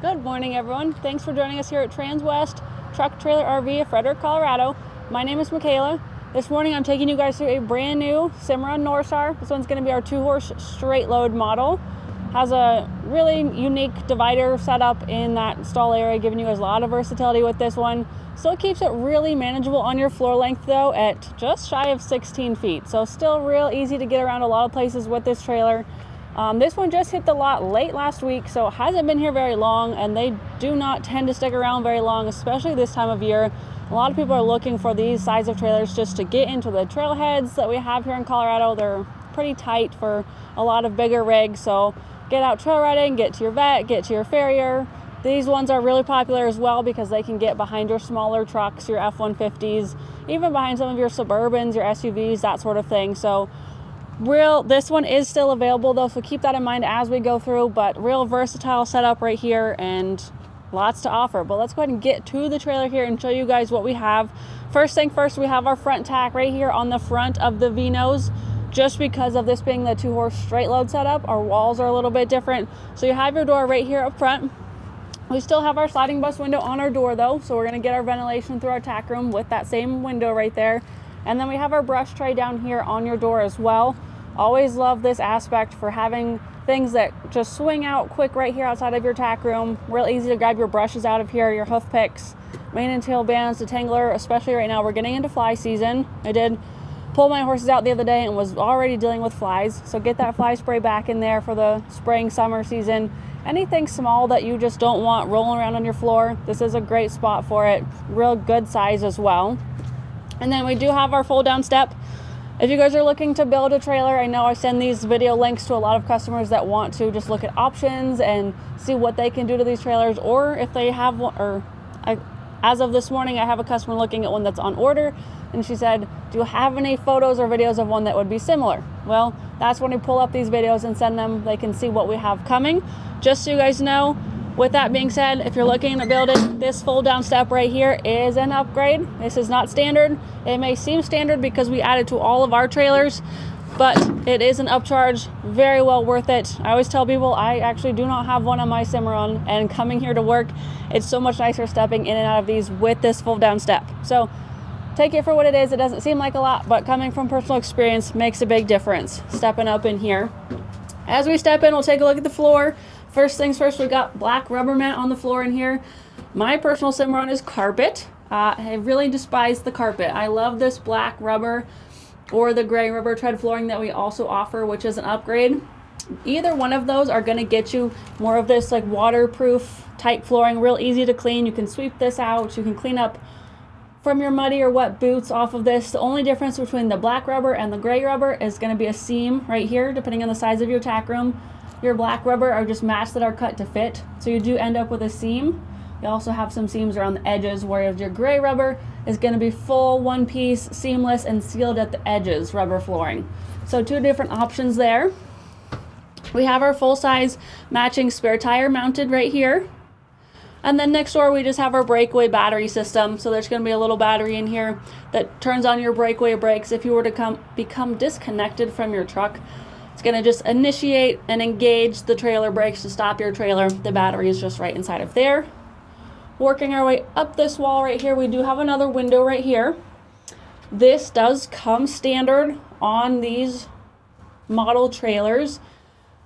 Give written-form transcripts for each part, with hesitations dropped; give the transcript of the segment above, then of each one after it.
Good morning, everyone. Thanks for joining us here at Transwest Truck Trailer RV of Frederick, Colorado. My name is Michaela. This morning I'm taking you guys through a brand new Cimarron Norstar. This one's going to be our 2-horse straight load model. Has a really unique divider setup in that stall area, giving you guys a lot of versatility with this one. Still keeps it really manageable on your floor length though, at just shy of 16 feet. So still real easy to get around a lot of places with this trailer. This one just hit the lot late last week, so it hasn't been here very long, and they do not tend to stick around very long, especially this time of year. A lot of people are looking for these size of trailers just to get into the trailheads that we have here in Colorado. They're pretty tight for a lot of bigger rigs, so get out trail riding, get to your vet, get to your farrier. These ones are really popular as well because they can get behind your smaller trucks, your F-150s, even behind some of your Suburbans, your SUVs, that sort of thing. So this one is still available though, so keep that in mind as we go through, but real versatile setup right here and lots to offer. But let's go ahead and get to the trailer here and show you guys what we have. First thing first, we have our front tack right here on the front of the V-nose. Just because of this being the 2-horse straight load setup, our walls are a little bit different. So you have your door right here up front. We still have our sliding bus window on our door though, so we're going to get our ventilation through our tack room with that same window right there. And then we have our brush tray down here on your door as well. Always love this aspect for having things that just swing out quick right here outside of your tack room. Real easy to grab your brushes out of here, your hoof picks, mane and tail bands, detangler, especially right now we're getting into fly season. I did pull my horses out the other day and was already dealing with flies. So get that fly spray back in there for the spring, summer season. Anything small that you just don't want rolling around on your floor, this is a great spot for it. Real good size as well. And then we do have our fold down step. If you guys are looking to build a trailer, I know I send these video links to a lot of customers that want to just look at options and see what they can do to these trailers, or if they have one, as of this morning, I have a customer looking at one that's on order, and she said, do you have any photos or videos of one that would be similar? Well, that's when we pull up these videos and send them. They can see what we have coming. Just so you guys know, with that being said, if you're looking to build it, this fold down step right here is an upgrade. This is not standard. It may seem standard because we added to all of our trailers, but it is an upcharge, very well worth it. I always tell people I actually do not have one on my Cimarron, and coming here to work, it's so much nicer stepping in and out of these with this fold down step. So take it for what it is. It doesn't seem like a lot, but coming from personal experience makes a big difference stepping up in here. As we step in, we'll take a look at the floor. First things first, we got black rubber mat on the floor in here. My personal Cimarron is carpet. I really despise the carpet. I love this black rubber or the gray rubber tread flooring that we also offer, which is an upgrade. Either one of those are going to get you more of this like waterproof type flooring, real easy to clean. You can sweep this out. You can clean up from your muddy or wet boots off of this. The only difference between the black rubber and the gray rubber is going to be a seam right here, depending on the size of your tack room. Your black rubber are just mats that are cut to fit, so you do end up with a seam. You also have some seams around the edges, whereas your gray rubber is going to be full, one piece, seamless, and sealed at the edges rubber flooring. So two different options there. We have our full-size matching spare tire mounted right here. And then next door we just have our breakaway battery system. So there's going to be a little battery in here that turns on your breakaway brakes if you were to become disconnected from your truck. It's going to just initiate and engage the trailer brakes to stop your trailer. The battery is just right inside of there. Working our way up this wall right here, we do have another window right here. This does come standard on these model trailers.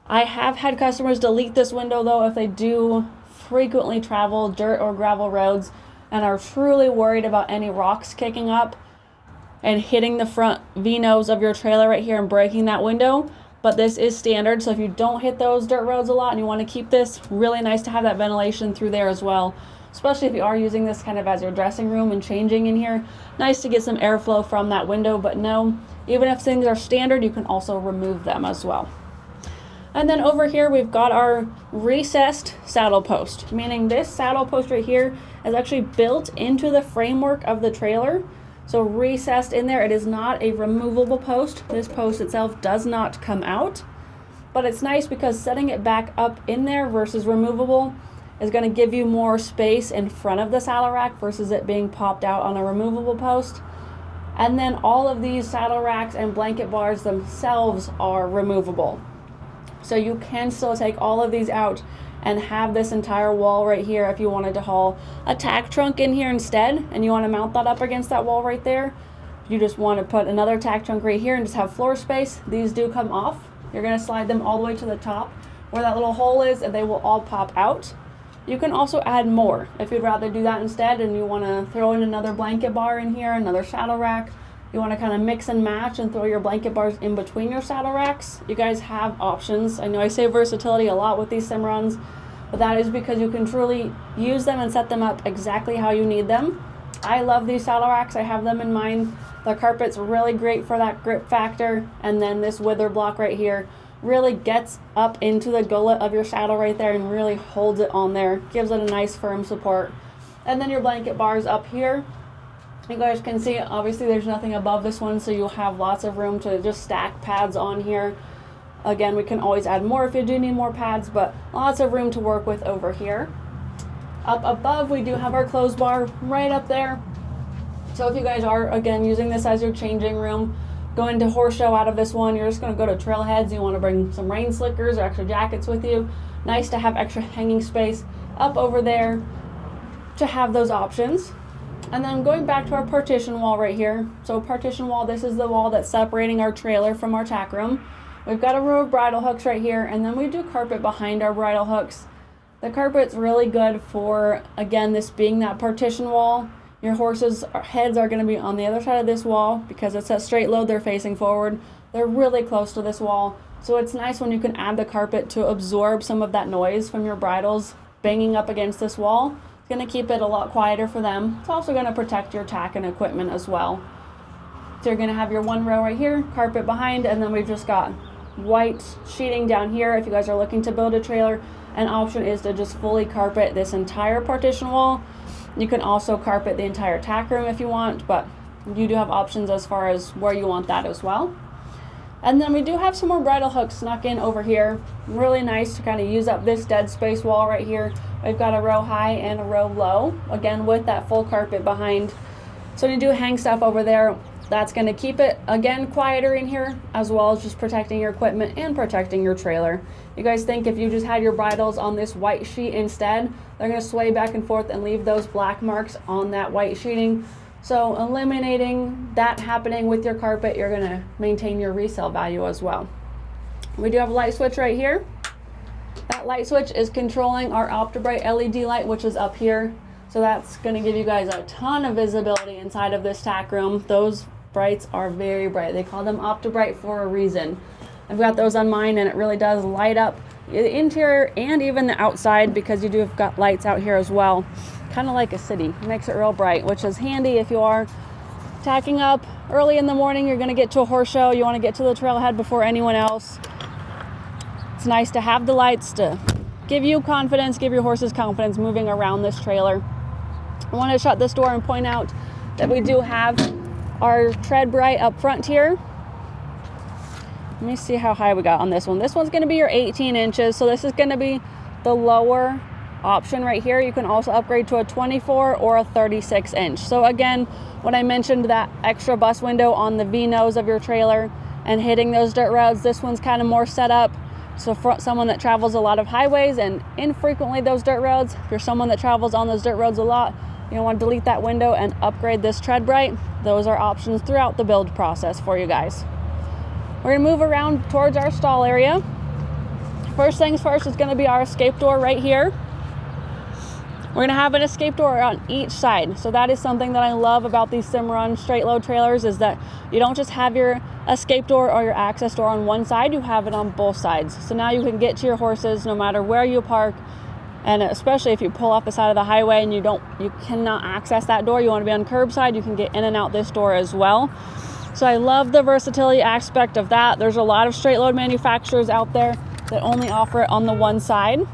I have had customers delete this window though if they do frequently travel dirt or gravel roads and are truly worried about any rocks kicking up and hitting the front V-nose of your trailer right here and breaking that window. But this is standard, so if you don't hit those dirt roads a lot and you want to keep this, really nice to have that ventilation through there as well, especially if you are using this kind of as your dressing room and changing in here. Nice to get some airflow from that window, but no, even if things are standard, you can also remove them as well. And then over here, we've got our recessed saddle post, meaning this saddle post right here is actually built into the framework of the trailer. So recessed in there, it is not a removable post. This post itself does not come out, but it's nice because setting it back up in there versus removable is going to give you more space in front of the saddle rack versus it being popped out on a removable post. And then all of these saddle racks and blanket bars themselves are removable. So you can still take all of these out and have this entire wall right here if you wanted to haul a tack trunk in here instead and you want to mount that up against that wall right there. If you just want to put another tack trunk right here and just have floor space, these do come off. You're going to slide them all the way to the top where that little hole is, and they will all pop out. You can also add more if you'd rather do that instead and you want to throw in another blanket bar in here, another saddle rack. You want to kind of mix and match and throw your blanket bars in between your saddle racks. You guys have options. I know I say versatility a lot with these Cimarrons, but that is because you can truly use them and set them up exactly how you need them. I love these saddle racks. I have them in mine. The carpet's really great for that grip factor, and then this wither block right here really gets up into the gullet of your saddle right there and really holds it on there, gives it a nice firm support. And then your blanket bars up here. You guys can see, obviously there's nothing above this one, so you'll have lots of room to just stack pads on here. Again, we can always add more if you do need more pads, but lots of room to work with over here. Up above, we do have our clothes bar right up there. So if you guys are, again, using this as your changing room, going to horse show out of this one, you're just going to go to trailheads, you want to bring some rain slickers or extra jackets with you, nice to have extra hanging space up over there to have those options. And then going back to our partition wall right here. So partition wall, this is the wall that's separating our trailer from our tack room. We've got a row of bridle hooks right here, and then we do carpet behind our bridle hooks. The carpet's really good for, again, this being that partition wall. Your horses' heads are going to be on the other side of this wall because it's a straight load, they're facing forward. They're really close to this wall. So it's nice when you can add the carpet to absorb some of that noise from your bridles banging up against this wall. Going to keep it a lot quieter for them. It's also going to protect your tack and equipment as well. So you're going to have your one row right here, carpet behind, and then we've just got white sheeting down here. If you guys are looking to build a trailer, an option is to just fully carpet this entire partition wall. You can also carpet the entire tack room if you want, but you do have options as far as where you want that as well. And then we do have some more bridle hooks snuck in over here. Really nice to kind of use up this dead space wall right here. We've got a row high and a row low, again with that full carpet behind. So when you do hang stuff over there, that's going to keep it, again, quieter in here, as well as just protecting your equipment and protecting your trailer. You guys think if you just had your bridles on this white sheet instead, they're going to sway back and forth and leave those black marks on that white sheeting. So eliminating that happening with your carpet, you're going to maintain your resale value as well. We do have a light switch right here. That light switch is controlling our OptiBrite LED light, which is up here. So that's going to give you guys a ton of visibility inside of this tack room. Those brights are very bright. They call them OptiBrite for a reason. I've got those on mine, and it really does light up the interior and even the outside because you do have got lights out here as well. Kind of like a city. It makes it real bright, which is handy if you are tacking up early in the morning. You're going to get to a horse show. You want to get to the trailhead before anyone else. It's nice to have the lights to give you confidence, give your horses confidence moving around this trailer. I want to shut this door and point out that we do have our tread bright up front here. Let me see how high we got on this one. This one's going to be your 18 inches. So this is going to be the lower option right here. You can also upgrade to a 24 or a 36 inch. So again, when I mentioned that extra bus window on the V nose of your trailer and hitting those dirt roads, this one's kind of more set up. So for someone that travels a lot of highways and infrequently those dirt roads, if you're someone that travels on those dirt roads a lot, you want to delete that window and upgrade this tread bright. Those are options throughout the build process for you guys. We're going to move around towards our stall area. First things first is going to be our escape door right here. We're going to have an escape door on each side. So that is something that I love about these Cimarron straight load trailers, is that you don't just have your escape door or your access door on one side, you have it on both sides. So now you can get to your horses no matter where you park, and especially if you pull off the side of the highway and you cannot access that door, you want to be on curbside, you can get in and out this door as well. So I love the versatility aspect of that. There's a lot of straight load manufacturers out there that only offer it on the one side.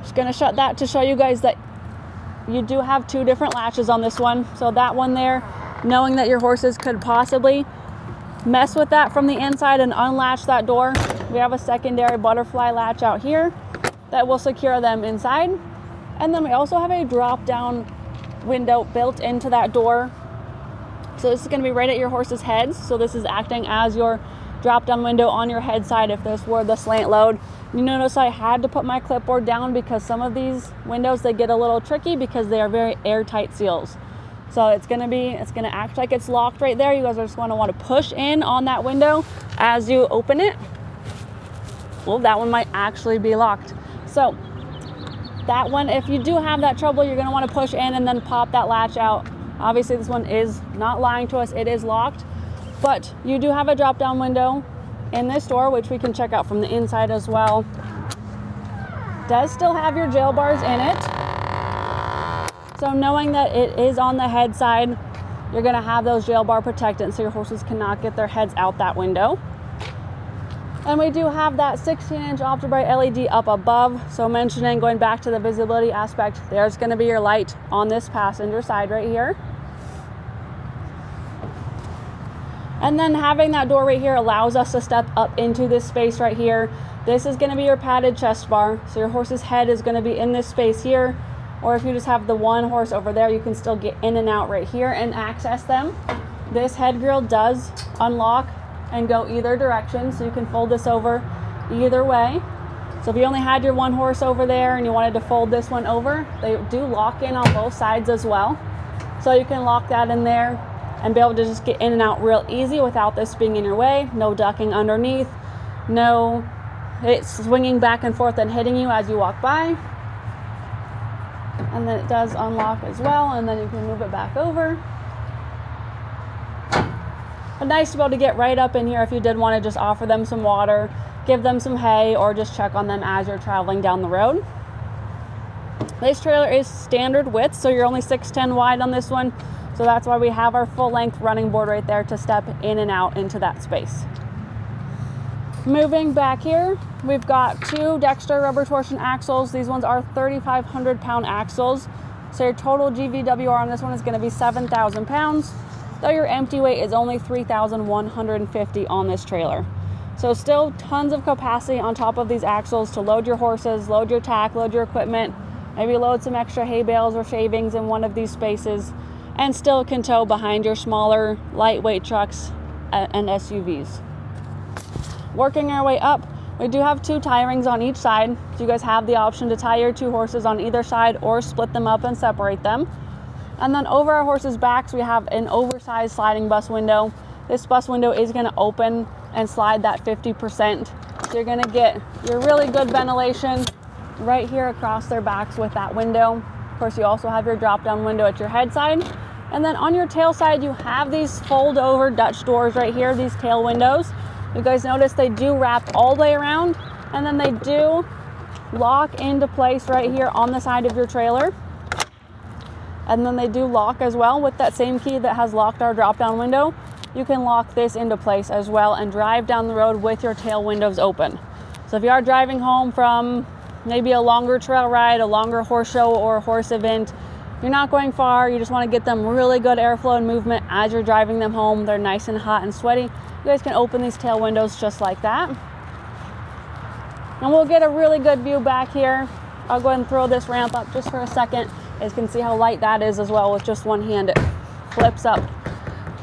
Just going to shut that to show you guys that you do have two different latches on this one. So that one there, knowing that your horses could possibly mess with that from the inside and unlatch that door, we have a secondary butterfly latch out here that will secure them inside. And then we also have a drop down window built into that door. So this is going to be right at your horse's heads. So this is acting as your drop down window on your head side if this were the slant load. You notice I had to put my clipboard down because some of these windows, they get a little tricky because they are very airtight seals. So it's gonna act like it's locked right there. You guys are just gonna want to push in on that window as you open it. Well, that one might actually be locked. So that one, if you do have that trouble, you're gonna want to push in and then pop that latch out. Obviously this one is not lying to us, it is locked, but you do have a drop down window in this door, which we can check out from the inside as well. Does still have your jail bars in it. So knowing that it is on the head side, you're gonna have those jail bar protected so your horses cannot get their heads out that window. And we do have that 16-inch ultra-bright LED up above. So mentioning, going back to the visibility aspect, there's gonna be your light on this passenger side right here. And then having that door right here allows us to step up into this space right here. This is gonna be your padded chest bar. So your horse's head is gonna be in this space here. Or if you just have the one horse over there, you can still get in and out right here and access them. This head grill does unlock and go either direction, so you can fold this over either way. So if you only had your one horse over there and you wanted to fold this one over, they do lock in on both sides as well. So you can lock that in there and be able to just get in and out real easy without this being in your way. No ducking underneath, no it swinging back and forth and hitting you as you walk by. And then it does unlock as well, and then you can move it back over. But nice to be able to get right up in here if you did want to just offer them some water, give them some hay, or just check on them as you're traveling down the road. This trailer is standard width, so you're only 6'10" wide on this one. So that's why we have our full length running board right there to step in and out into that space. Moving back here, we've got two Dexter rubber torsion axles. These ones are 3,500 pound axles. So your total GVWR on this one is going to be 7,000 pounds. Though your empty weight is only 3,150 on this trailer. So still tons of capacity on top of these axles to load your horses, load your tack, load your equipment, maybe load some extra hay bales or shavings in one of these spaces, and still can tow behind your smaller, lightweight trucks and SUVs. Working our way up, we do have two tie rings on each side. So you guys have the option to tie your two horses on either side or split them up and separate them. And then over our horses' backs, we have an oversized sliding bus window. This bus window is going to open and slide that 50%. So you're going to get your really good ventilation right here across their backs with that window. Of course, you also have your drop-down window at your head side. And then on your tail side, you have these fold-over Dutch doors right here, these tail windows. You guys notice they do wrap all the way around, and then they do lock into place right here on the side of your trailer. And then they do lock as well with that same key that has locked our drop-down window. You can lock this into place as well and drive down the road with your tail windows open. So if you are driving home from maybe a longer trail ride, a longer horse show or a horse event, you're not going far, you just want to get them really good airflow and movement as you're driving them home. They're nice and hot and sweaty. You guys can open these tail windows just like that. And we'll get a really good view back here. I'll go ahead and throw this ramp up just for a second. You can see how light that is as well. With just one hand it flips up.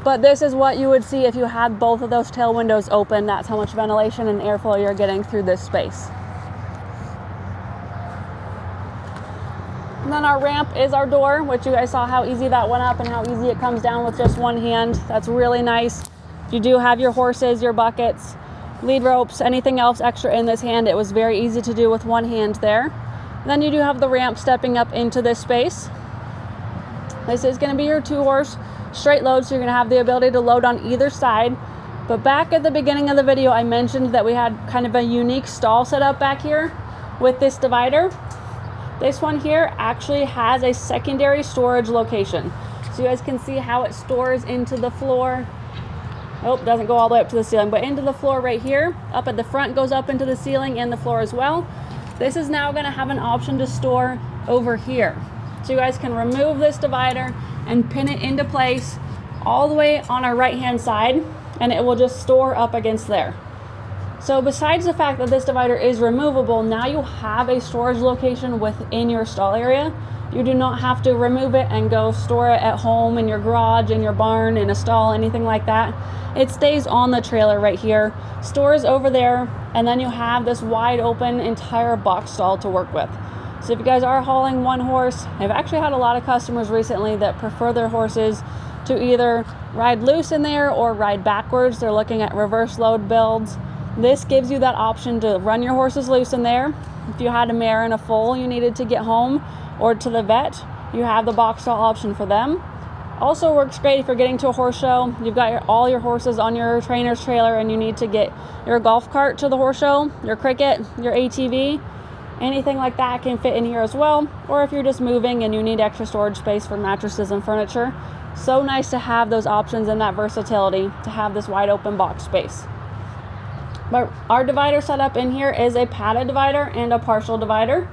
But this is what you would see if you had both of those tail windows open. That's how much ventilation and airflow you're getting through this space. And then our ramp is our door, which you guys saw how easy that went up and how easy it comes down with just one hand. That's really nice. You do have your horses, your buckets, lead ropes, anything else extra in this hand. It was very easy to do with one hand there. And then you do have the ramp stepping up into this space. This is going to be your 2-horse straight load, so you're going to have the ability to load on either side. But back at the beginning of the video, I mentioned that we had kind of a unique stall set up back here with this divider. This one here actually has a secondary storage location. So you guys can see how it stores into the floor. Oh, doesn't go all the way up to the ceiling, but into the floor right here. Up at the front goes up into the ceiling and the floor as well. This is now going to have an option to store over here. So you guys can remove this divider and pin it into place all the way on our right hand side, and it will just store up against there. So besides the fact that this divider is removable, now you have a storage location within your stall area. You do not have to remove it and go store it at home, in your garage, in your barn, in a stall, anything like that. It stays on the trailer right here, stores over there, and then you have this wide open entire box stall to work with. So if you guys are hauling one horse, I've actually had a lot of customers recently that prefer their horses to either ride loose in there or ride backwards. They're looking at reverse load builds. This gives you that option to run your horses loose in there. If you had a mare and a foal you needed to get home or to the vet, you have the box stall option for them. Also works great if you're getting to a horse show. You've got all your horses on your trainer's trailer and you need to get your golf cart to the horse show, your cricket, your ATV, anything like that can fit in here as well. Or if you're just moving and you need extra storage space for mattresses and furniture, so nice to have those options and that versatility to have this wide open box space. But our divider setup in here is a padded divider and a partial divider.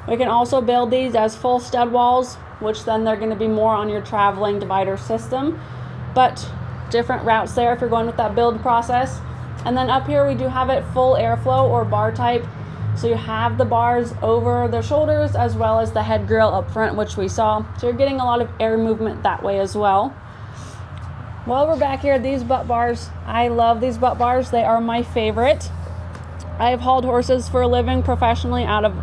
We can also build these as full stud walls, which then they're going to be more on your traveling divider system, but different routes there if you're going with that build process. And then up here we do have it full airflow or bar type. So you have the bars over the shoulders as well as the head grill up front, which we saw. So you're getting a lot of air movement that way as well. While we're back here, these butt bars, I love these butt bars. They are my favorite. I've hauled horses for a living professionally out of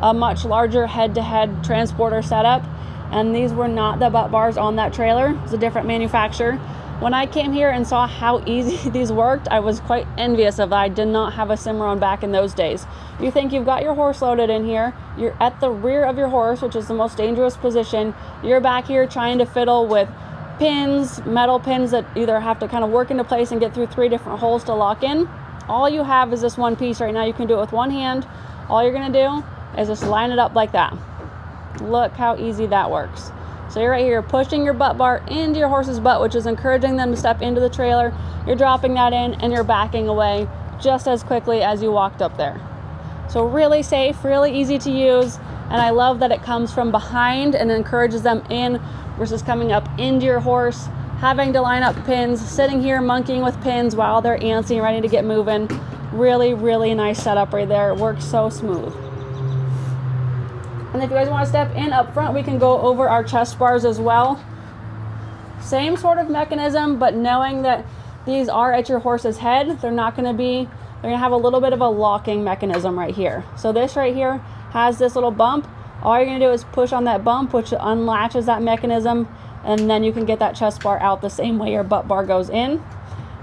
a much larger head-to-head transporter setup, and these were not the butt bars on that trailer. It's a different manufacturer. When I came here and saw how easy these worked, I was quite envious of that. I did not have a Cimarron back in those days. You think you've got your horse loaded in here, you're at the rear of your horse, which is the most dangerous position. You're back here trying to fiddle with pins, metal pins that either have to kind of work into place and get through 3 different holes to lock in. All you have is this one piece right now. You can do it with one hand. All you're gonna do is just line it up like that. Look how easy that works. So you're right here pushing your butt bar into your horse's butt, which is encouraging them to step into the trailer. You're dropping that in and you're backing away just as quickly as you walked up there. So really safe, really easy to use. And I love that it comes from behind and encourages them in versus coming up into your horse, having to line up pins, sitting here monkeying with pins while they're antsy and ready to get moving. Really, really nice setup right there. It works so smooth. And if you guys want to step in up front, we can go over our chest bars as well. Same sort of mechanism, but knowing that these are at your horse's head, they're going to have a little bit of a locking mechanism right here. So this right here has this little bump. All you're going to do is push on that bump, which unlatches that mechanism, and then you can get that chest bar out the same way your butt bar goes in.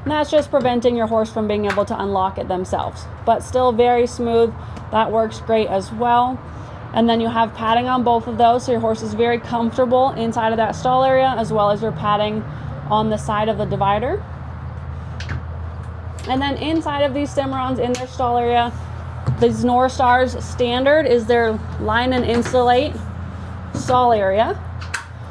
And that's just preventing your horse from being able to unlock it themselves. But still very smooth. That works great as well. And then you have padding on both of those, so your horse is very comfortable inside of that stall area, as well as your padding on the side of the divider. And then inside of these Cimarrons in their stall area, these Norstar's standard is their line and insulate stall area.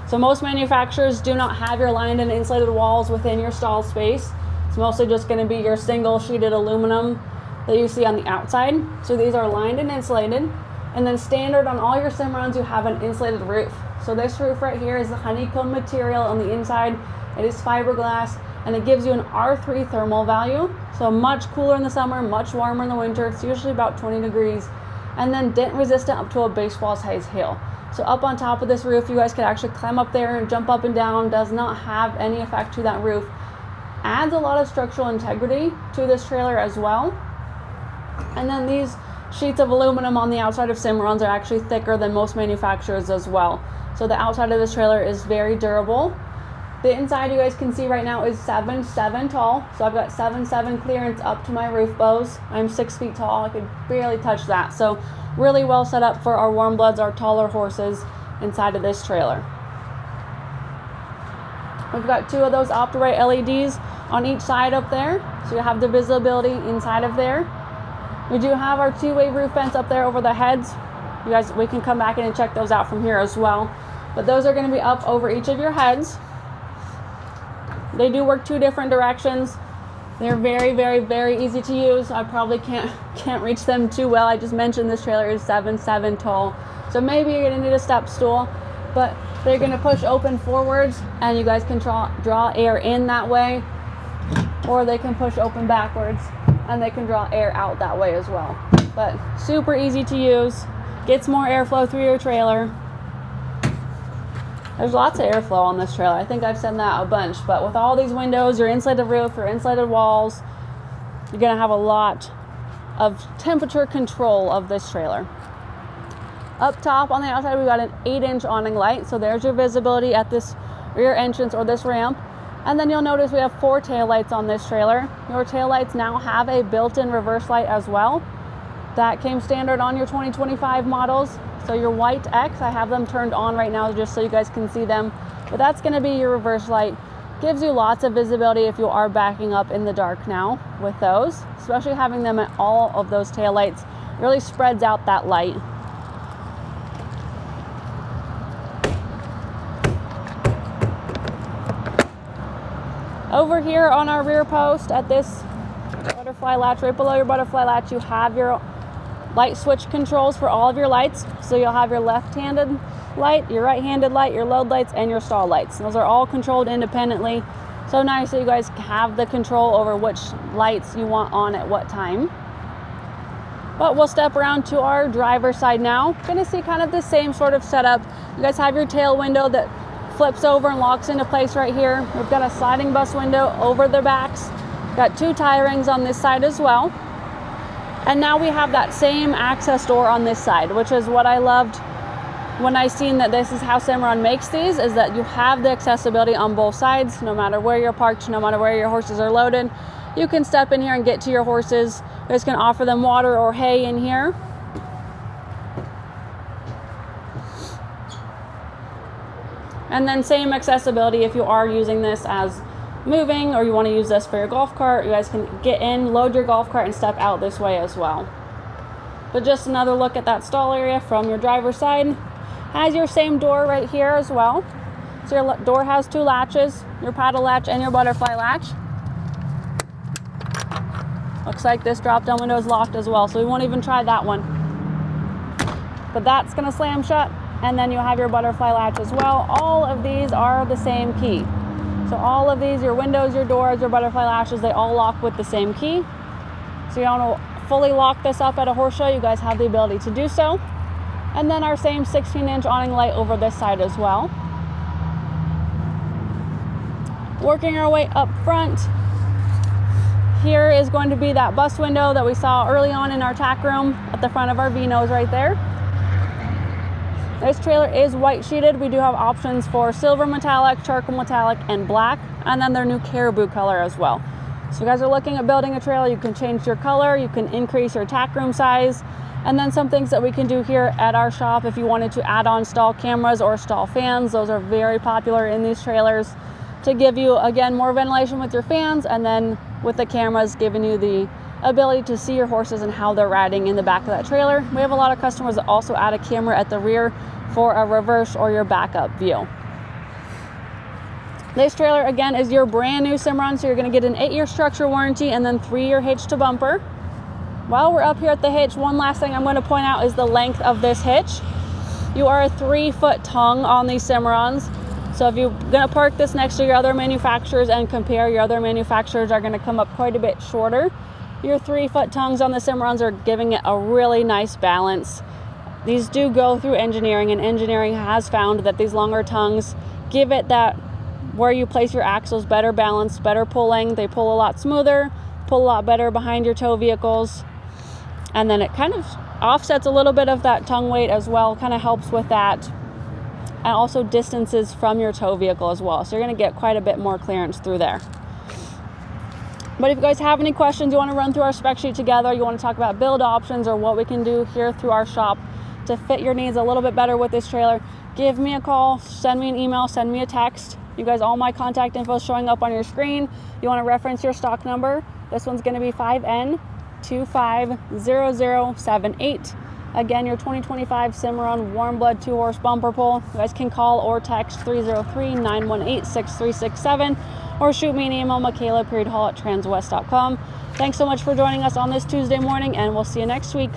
So most manufacturers do not have your lined and insulated walls within your stall space. It's mostly just going to be your single sheeted aluminum that you see on the outside. So these are lined and insulated. And then standard on all your Cimarrons, you have an insulated roof. So this roof right here is the honeycomb material on the inside. It is fiberglass, and it gives you an R3 thermal value. So much cooler in the summer, much warmer in the winter. It's usually about 20 degrees. And then dent resistant up to a baseball size hail. So up on top of this roof, you guys could actually climb up there and jump up and down. Does not have any effect to that roof. Adds a lot of structural integrity to this trailer as well. And then these sheets of aluminum on the outside of Cimarrons are actually thicker than most manufacturers as well. So the outside of this trailer is very durable. The inside you guys can see right now is 7'7" tall. So I've got 7'7" clearance up to my roof bows. I'm 6 feet tall. I could barely touch that. So really well set up for our warmbloods, our taller horses inside of this trailer. We've got 2 of those OptiRite LEDs on each side up there. So you have the visibility inside of there. We do have our 2-way roof vents up there over the heads. You guys, we can come back in and check those out from here as well. But those are going to be up over each of your heads. They do work 2 different directions. They're very, very, very easy to use. I probably can't reach them too well. I just mentioned this trailer is 7'7" tall. So maybe you're going to need a step stool, but they're going to push open forwards and you guys can draw air in that way, or they can push open backwards and they can draw air out that way as well. But super easy to use, gets more airflow through your trailer. There's lots of airflow on this trailer. I think I've said that a bunch, but with all these windows, your insulated roof, your insulated walls, you're gonna have a lot of temperature control of this trailer. Up top on the outside, we've got an 8-inch awning light. So there's your visibility at this rear entrance or this ramp. And then you'll notice we have 4 tail lights on this trailer. Your tail lights now have a built-in reverse light as well. That came standard on your 2025 models. So your white X, I have them turned on right now just so you guys can see them. But that's gonna be your reverse light. Gives you lots of visibility if you are backing up in the dark now with those, especially having them at all of those tail lights really spreads out that light. Over here on our rear post at this butterfly latch, right below your butterfly latch, you have your light switch controls for all of your lights. So you'll have your left-handed light, your right-handed light, your load lights, and your stall lights. Those are all controlled independently. So nice that you guys have the control over which lights you want on at what time. But we'll step around to our driver's side now. Gonna see kind of the same sort of setup. You guys have your tail window that flips over and locks into place right here. We've got a sliding bus window over the backs. Got 2 tie rings on this side as well. And now we have that same access door on this side, which is what I loved when I seen that this is how Cimarron makes these, is that you have the accessibility on both sides. No matter where you're parked, no matter where your horses are loaded, you can step in here and get to your horses. You guys can offer them water or hay in here. And then same accessibility if you are using this as moving or you want to use this for your golf cart. You guys can get in, load your golf cart, and step out this way as well. But just another look at that stall area from your driver's side. Has your same door right here as well. So your door has 2 latches, your paddle latch and your butterfly latch. Looks like this drop down window is locked as well, so we won't even try that one. But that's gonna slam shut. And then you have your butterfly latch as well. All of these are the same key. So all of these, your windows, your doors, your butterfly latches, they all lock with the same key. So you don't want to fully lock this up at a horse show, you guys have the ability to do so. And then our same 16-inch awning light over this side as well. Working our way up front, here is going to be that bus window that we saw early on in our tack room at the front of our V-nose right there. This trailer is white sheeted. We do have options for silver metallic, charcoal metallic, and black, and then their new caribou color as well. So if you guys are looking at building a trailer, you can change your color, you can increase your tack room size, and then some things that we can do here at our shop if you wanted to add on stall cameras or stall fans. Those are very popular in these trailers to give you, again, more ventilation with your fans, and then with the cameras giving you the ability to see your horses and how they're riding in the back of that trailer. We have a lot of customers that also add a camera at the rear for a reverse or your backup view. This trailer, again, is your brand new Cimarron, so you're going to get an 8-year structure warranty and then 3-year hitch to bumper. While we're up here at the hitch, one last thing I'm going to point out is the length of this hitch. You are a 3-foot tongue on these Cimarrons. So if you're going to park this next to your other manufacturers and compare, your other manufacturers are going to come up quite a bit shorter. Your 3-foot tongues on the Cimarrons are giving it a really nice balance. These do go through engineering, and engineering has found that these longer tongues give it that where you place your axles better balance, better pulling. They pull a lot smoother, pull a lot better behind your tow vehicles. And then it kind of offsets a little bit of that tongue weight as well, kind of helps with that. And also distances from your tow vehicle as well. So you're going to get quite a bit more clearance through there. But if you guys have any questions, you want to run through our spec sheet together, you want to talk about build options or what we can do here through our shop to fit your needs a little bit better with this trailer, give me a call, send me an email, send me a text. You guys, all my contact info is showing up on your screen. You want to reference your stock number. This one's going to be 5N250078. Again, your 2025 Cimarron Warmblood 2-horse bumper pull. You guys can call or text 303-918-6367 or shoot me an email, Michaela.Hall@transwest.com. Thanks so much for joining us on this Tuesday morning, and we'll see you next week.